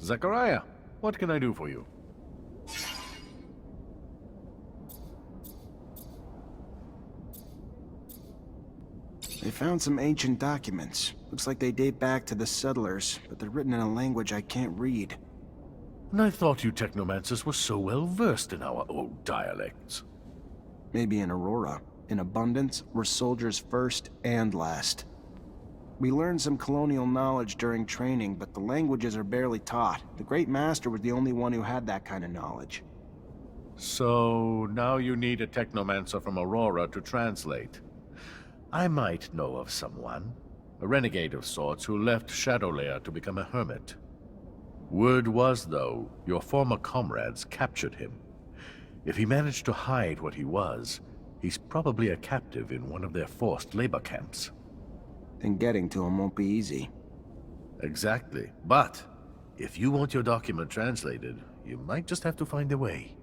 Zachariah, what can I do for you? They found some ancient documents. Looks like they date back to the settlers, but they're written in a language I can't read. And I thought you Technomancers were so well versed in our old dialects. Maybe in Aurora. In Abundance, we're soldiers first and last. We learned some colonial knowledge during training, but the languages are barely taught. The Great Master was the only one who had that kind of knowledge. So, now you need a Technomancer from Aurora to translate. I might know of someone. A renegade of sorts who left Shadowlair to become a hermit. Word was, though, your former comrades captured him. If he managed to hide what he was, he's probably a captive in one of their forced labor camps. Then getting to him won't be easy. Exactly. But, if you want your document translated, you might just have to find a way.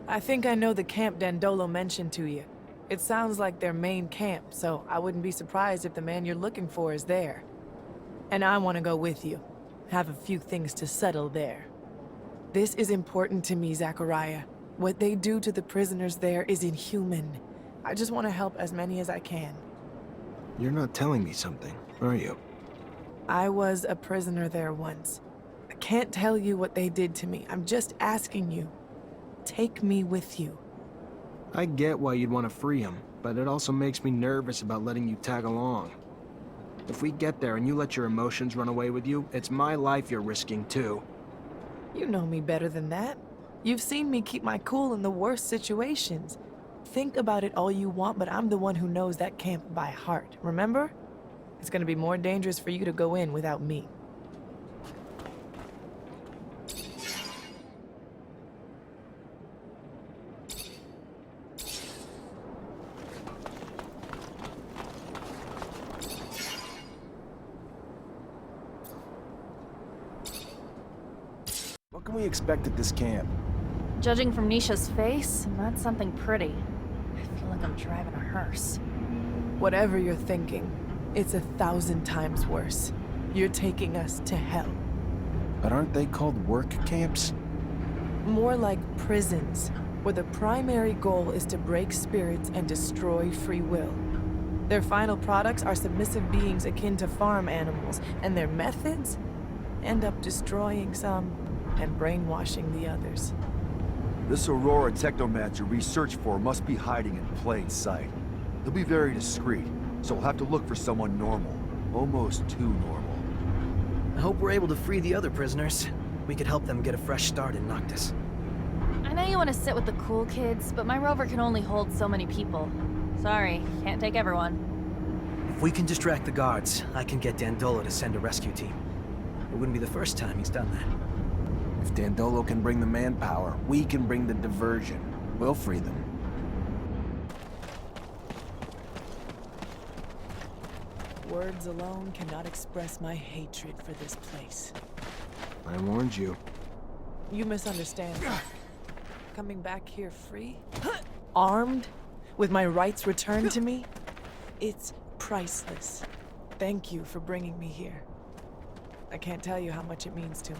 I think I know the camp Dandolo mentioned to you. It sounds like their main camp, so I wouldn't be surprised if the man you're looking for is there. And I want to go with you. Have a few things to settle there. This is important to me, Zachariah. What they do to the prisoners there is inhuman. I just want to help as many as I can. You're not telling me something, are you? I was a prisoner there once. I can't tell you what they did to me. I'm just asking you. Take me with you. I get why you'd want to free him, but it also makes me nervous about letting you tag along. If we get there and you let your emotions run away with you, it's my life you're risking too. You know me better than that. You've seen me keep my cool in the worst situations. Think about it all you want, but I'm the one who knows that camp by heart, remember? It's gonna be more dangerous for you to go in without me. What can we expect at this camp? Judging from Nisha's face, not something pretty. I feel like I'm driving a hearse. Whatever you're thinking, it's 1,000 times worse. You're taking us to hell. But aren't they called work camps? More like prisons, where the primary goal is to break spirits and destroy free will. Their final products are submissive beings akin to farm animals, and their methods end up destroying some and brainwashing the others. This Aurora Technomancer we search for must be hiding in plain sight. He'll be very discreet, so we'll have to look for someone normal. Almost too normal. I hope we're able to free the other prisoners. We could help them get a fresh start in Noctis. I know you want to sit with the cool kids, but my rover can only hold so many people. Sorry, can't take everyone. If we can distract the guards, I can get Dandolo to send a rescue team. It wouldn't be the first time he's done that. If Dandolo can bring the manpower, we can bring the diversion. We'll free them. Words alone cannot express my hatred for this place. I warned you. You misunderstand. Coming back here free, armed, with my rights returned to me, it's priceless. Thank you for bringing me here. I can't tell you how much it means to me.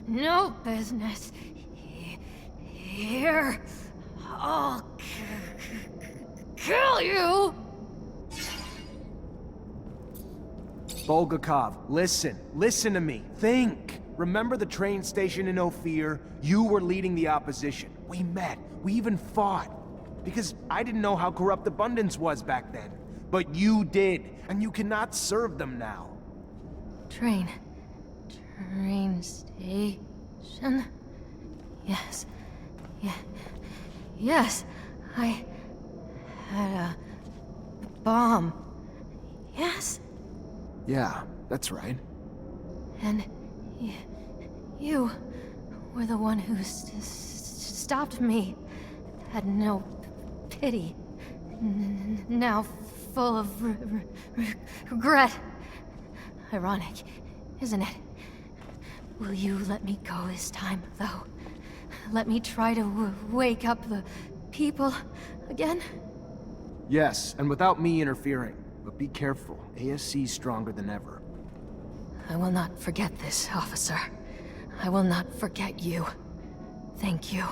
no business here. I'll kill you! Bulgakov, listen to me. Think. Remember the train station in Ophir? You were leading the opposition. We met. We even fought. Because I didn't know how corrupt Abundance was back then. But you did, and you cannot serve them now. Train station? Yes. Yes. I had a bomb. Yes? Yeah, that's right. And you were the one who stopped me. Had no pity. Now full of regret. Ironic, isn't it? Will you let me go this time, though? Let me try to wake up the people again? Yes, and without me interfering. But be careful. ASC's stronger than ever. I will not forget this, officer. I will not forget you. Thank you.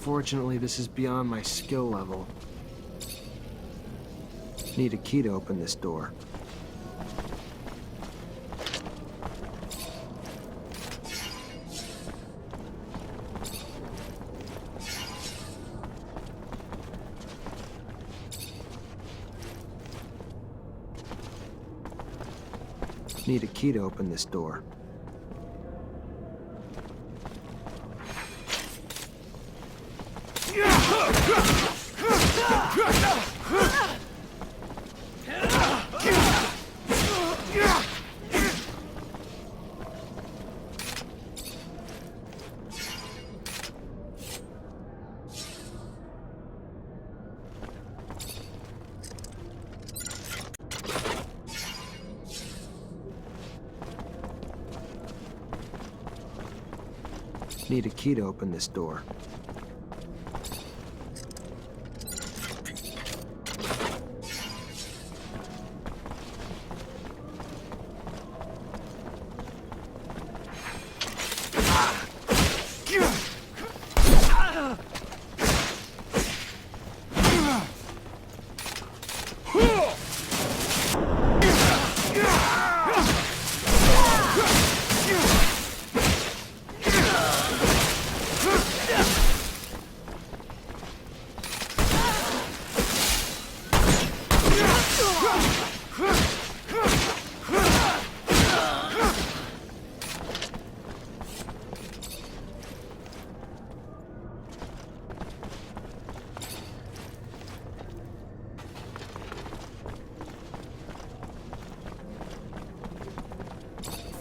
Fortunately, this is beyond my skill level. Need a key to open this door. Need a key to open this door. Need a key to open this door.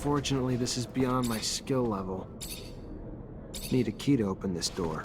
Fortunately, this is beyond my skill level. Need a key to open this door.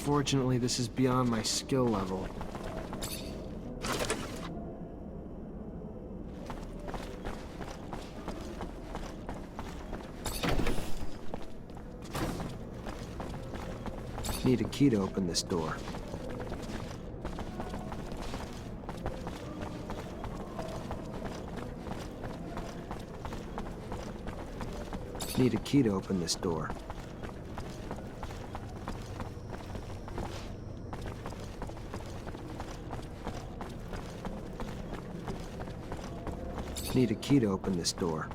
Fortunately, this is beyond my skill level. Need a key to open this door. Need a key to open this door. Need a key to open this door.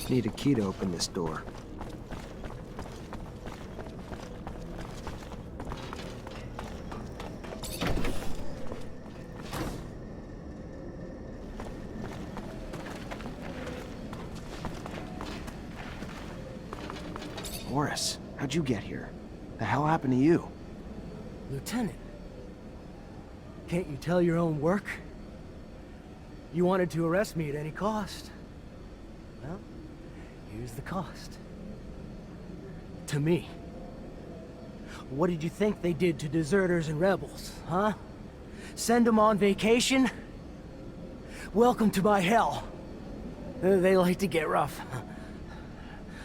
Need a key to open this door. Boris, how'd you get here? The hell happened to you? Lieutenant, can't you tell your own work? You wanted to arrest me at any cost. Well, here's the cost. To me. What did you think they did to deserters and rebels, huh? Send them on vacation? Welcome to my hell. They like to get rough.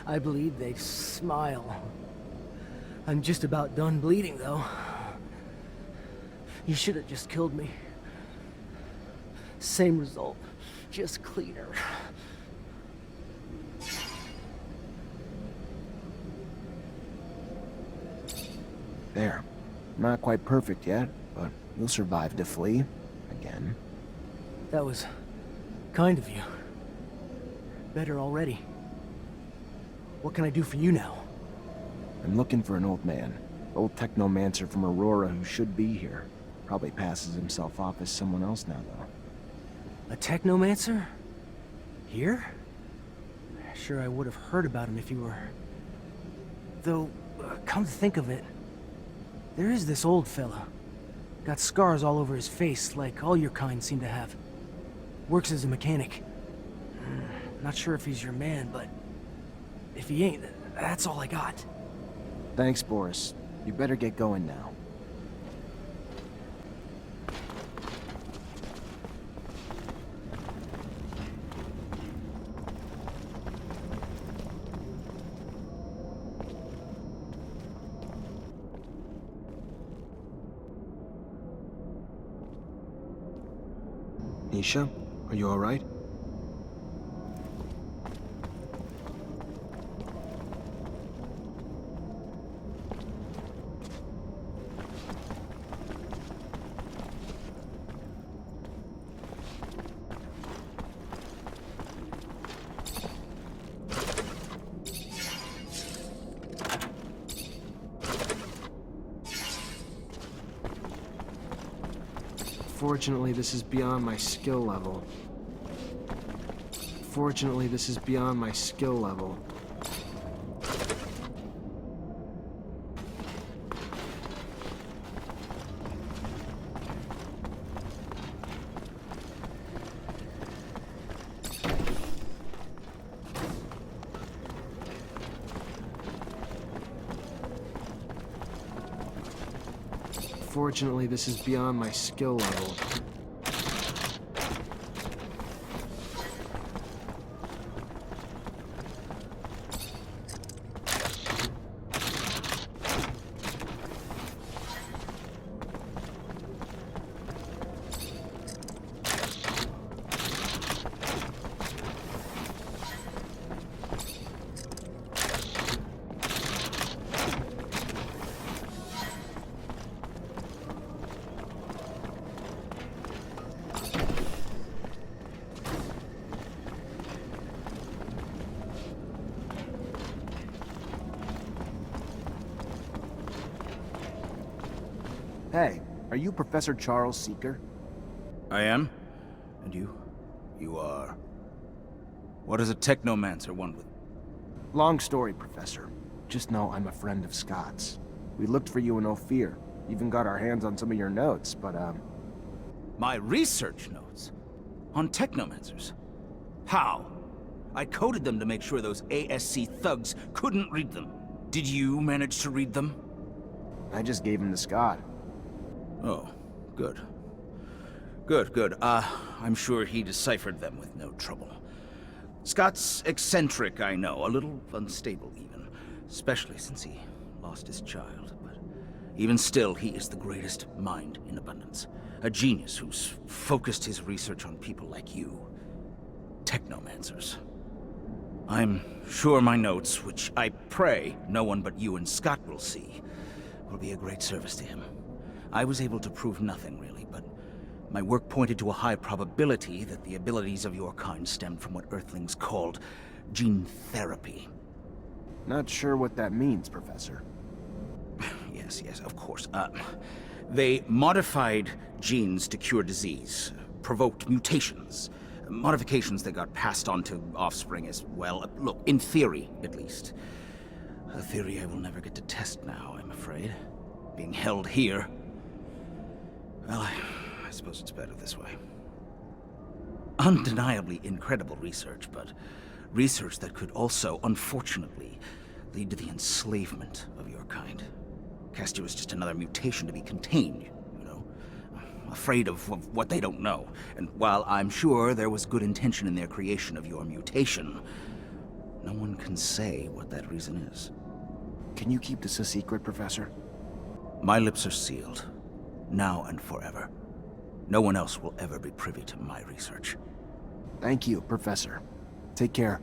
I believe they smile. I'm just about done bleeding, though. You should have just killed me. Same result, just cleaner. There. Not quite perfect yet, but you'll survive to flee. Again. That was kind of you. Better already. What can I do for you now? I'm looking for an old man. Old Technomancer from Aurora who should be here. Probably passes himself off as someone else now, though. A Technomancer? Here? Sure, I would have heard about him if he were... Though, come to think of it, there is this old fella. Got scars all over his face, like all your kind seem to have. Works as a mechanic. Not sure if he's your man, but... if he ain't, that's all I got. Thanks, Boris. You better get going now. Nisha, are you all right? Fortunately, this is beyond my skill level. Fortunately, this is beyond my skill level. Fortunately, this is beyond my skill level. Hey, are you Professor Charles Seeker? I am? And you? You are... What does a Technomancer want with... Long story, Professor. Just know I'm a friend of Scott's. We looked for you in Ophir. Even got our hands on some of your notes, but, My research notes? On Technomancers? How? I coded them to make sure those ASC thugs couldn't read them. Did you manage to read them? I just gave him to Scott. Oh, good. Good. I'm sure he deciphered them with no trouble. Scott's eccentric, I know, a little unstable even, especially since he lost his child, but even still, he is the greatest mind in abundance. A genius who's focused his research on people like you. Technomancers. I'm sure my notes, which I pray no one but you and Scott will see, will be a great service to him. I was able to prove nothing, really, but my work pointed to a high probability that the abilities of your kind stemmed from what Earthlings called gene therapy. Not sure what that means, Professor. Yes, of course. They modified genes to cure disease, provoked mutations, modifications that got passed on to offspring as well. Look, in theory, at least. A theory I will never get to test now, I'm afraid. Being held here. Well, I suppose it's better this way. Undeniably incredible research, but research that could also, unfortunately, lead to the enslavement of your kind. Cast you as just another mutation to be contained, you know? Afraid of what they don't know. And while I'm sure there was good intention in their creation of your mutation, no one can say what that reason is. Can you keep this a secret, Professor? My lips are sealed, now and forever. No one else will ever be privy to my research. Thank you, Professor. Take care.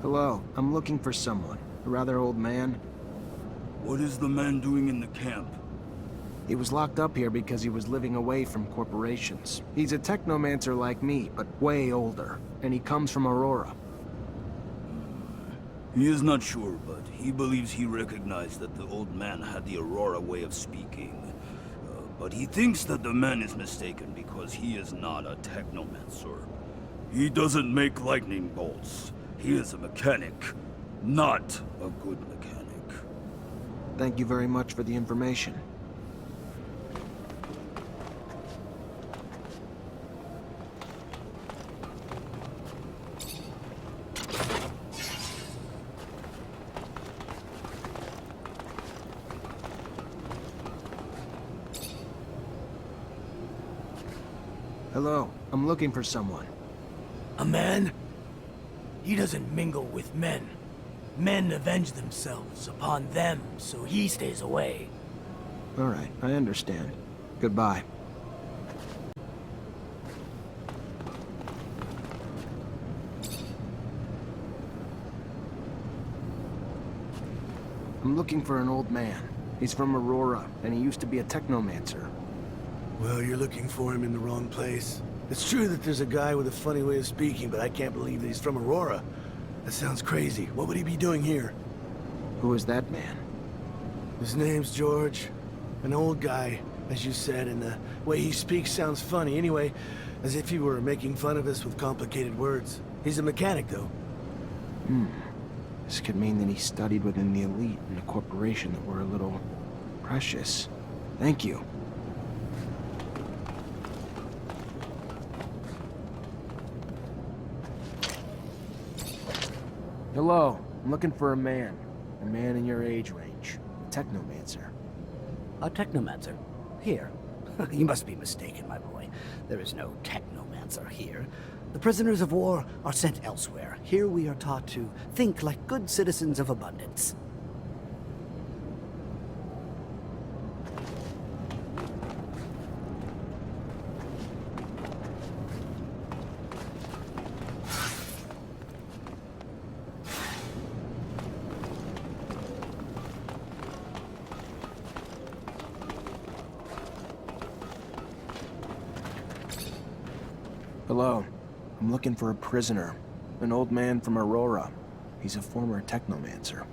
Hello, I'm looking for someone. A rather old man. What is the man doing in the camp? He was locked up here because he was living away from corporations. He's a technomancer like me, but way older. And he comes from Aurora. He is not sure, but he believes he recognized that the old man had the Aurora way of speaking. But he thinks that the man is mistaken because he is not a technomancer. He doesn't make lightning bolts. He is a mechanic, not a good mechanic. Thank you very much for the information. Hello, I'm looking for someone. A man? He doesn't mingle with men. Men avenge themselves upon them, so he stays away. All right, I understand. Goodbye. I'm looking for an old man. He's from Aurora, and he used to be a technomancer. Well, you're looking for him in the wrong place. It's true that there's a guy with a funny way of speaking, but I can't believe that he's from Aurora. That sounds crazy. What would he be doing here? Who is that man? His name's George. An old guy, as you said, and the way he speaks sounds funny anyway, as if he were making fun of us with complicated words. He's a mechanic, though. This could mean that he studied within the elite in a corporation that were a little precious. Thank you. Hello, I'm looking for a man. A man in your age range. A Technomancer. A Technomancer? Here? You must be mistaken, my boy. There is no Technomancer here. The prisoners of war are sent elsewhere. Here we are taught to think like good citizens of abundance. Hello. I'm looking for a prisoner. An old man from Aurora. He's a former Technomancer.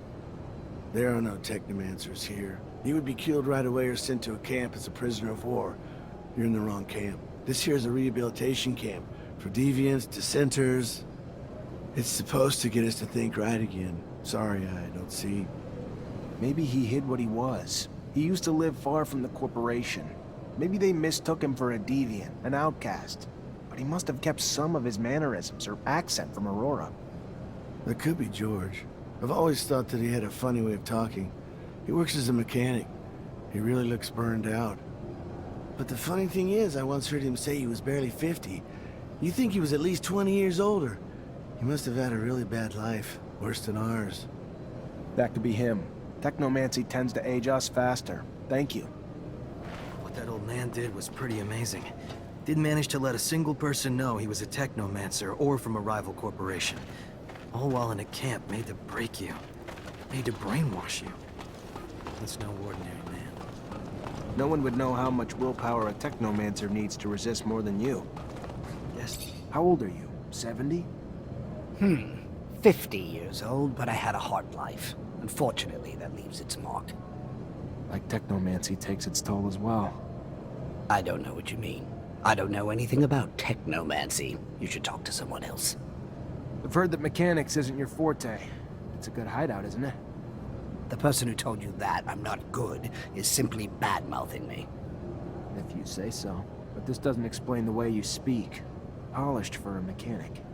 There are no Technomancers here. You would be killed right away or sent to a camp as a prisoner of war. You're in the wrong camp. This here is a rehabilitation camp for deviants, dissenters. It's supposed to get us to think right again. Sorry, I don't see. Maybe he hid what he was. He used to live far from the corporation. Maybe they mistook him for a deviant, an outcast. But he must have kept some of his mannerisms or accent from Aurora. That could be George. I've always thought that he had a funny way of talking. He works as a mechanic. He really looks burned out. But the funny thing is, I once heard him say he was barely 50. You think he was at least 20 years older. He must have had a really bad life, worse than ours. That could be him. Technomancy tends to age us faster. Thank you. What that old man did was pretty amazing. Didn't manage to let a single person know he was a Technomancer or from a rival corporation. All while in a camp made to break you. Made to brainwash you. That's no ordinary man. No one would know how much willpower a Technomancer needs to resist more than you. Yes. How old are you? 70? 50 years old, but I had a hard life. Unfortunately, that leaves its mark. Like Technomancy takes its toll as well. I don't know what you mean. I don't know anything about Technomancy. You should talk to someone else. I've heard that mechanics isn't your forte. It's a good hideout, isn't it? The person who told you that I'm not good is simply bad-mouthing me. If you say so. But this doesn't explain the way you speak. Polished for a mechanic.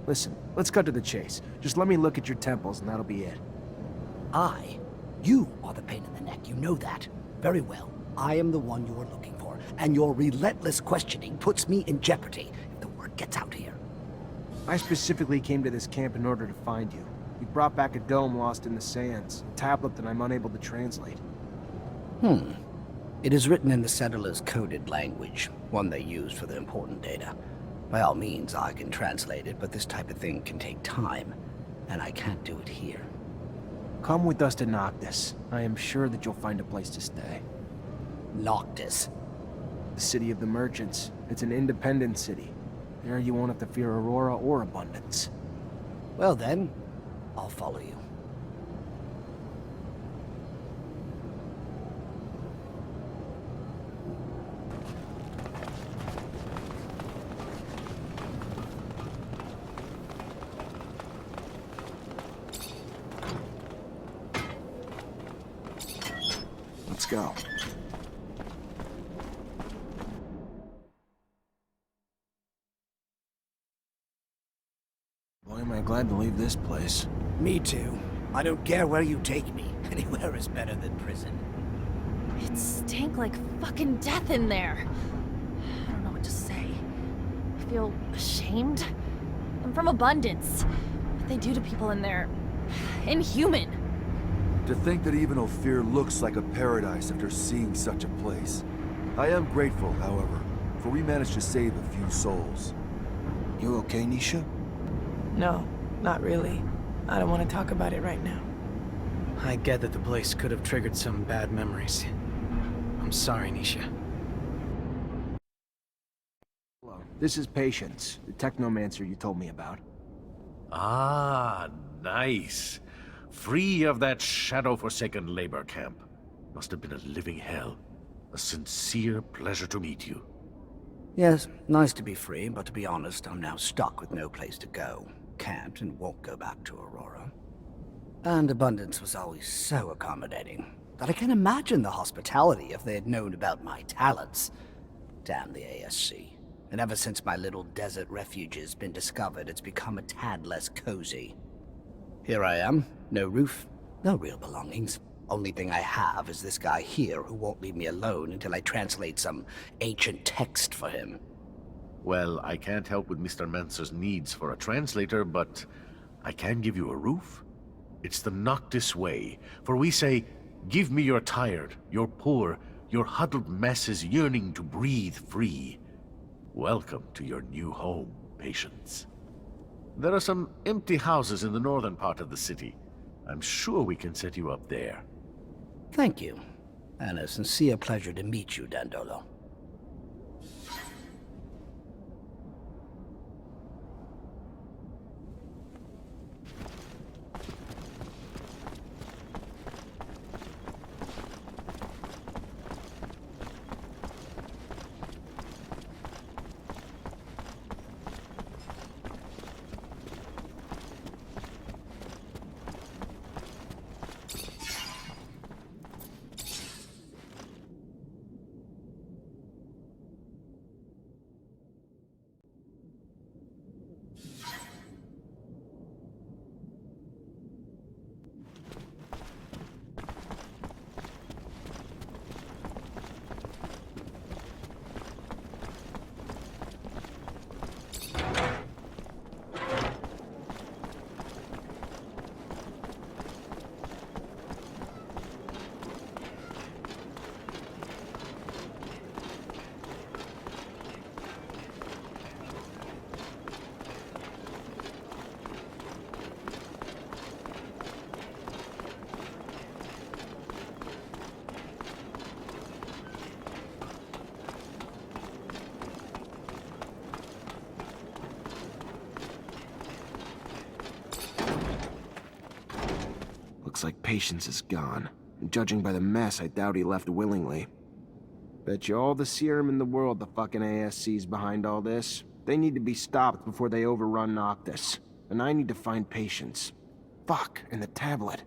Listen, let's cut to the chase. Just let me look at your temples and that'll be it. You are the pain in the neck, you know that. Very well. I am the one you are looking for, and your relentless questioning puts me in jeopardy if the word gets out here. I specifically came to this camp in order to find you. You brought back a dome lost in the sands, a tablet that I'm unable to translate. It is written in the settlers' coded language, one they use for the important data. By all means, I can translate it, but this type of thing can take time, and I can't do it here. Come with us to Noctis. I am sure that you'll find a place to stay. Noctis. The city of the merchants. It's an independent city. There you won't have to fear Aurora or abundance. Well then, I'll follow you. Let's go. Boy, am I glad to leave this place. Me too. I don't care where you take me. Anywhere is better than prison. It stank like fucking death in there. I don't know what to say. I feel ashamed. I'm from abundance. What they do to people in there... inhuman. To think that even Ophir looks like a paradise after seeing such a place. I am grateful, however, for we managed to save a few souls. You okay, Nisha? No, not really. I don't want to talk about it right now. I get that the place could have triggered some bad memories. I'm sorry, Nisha. Hello. This is Patience, the Technomancer you told me about. Ah, nice. Free of that shadow-forsaken labor camp. Must have been a living hell. A sincere pleasure to meet you. Yes, nice to be free, but to be honest, I'm now stuck with no place to go. Can't and won't go back to Aurora. And Abundance was always so accommodating that I can't imagine the hospitality if they had known about my talents. Damn the ASC. And ever since my little desert refuge has been discovered, it's become a tad less cozy. Here I am, no roof, no real belongings. Only thing I have is this guy here who won't leave me alone until I translate some ancient text for him. Well, I can't help with Mr. Mancer's needs for a translator, but I can give you a roof. It's the Noctis way, for we say, give me your tired, your poor, your huddled masses yearning to breathe free. Welcome to your new home, patients. There are some empty houses in the northern part of the city. I'm sure we can set you up there. Thank you, and a sincere pleasure to meet you, Dandolo. Looks like Patience is gone. And judging by the mess, I doubt he left willingly. Bet you all the serum in the world the fucking ASC's behind all this. They need to be stopped before they overrun Noctis. And I need to find Patience. Fuck, and the tablet.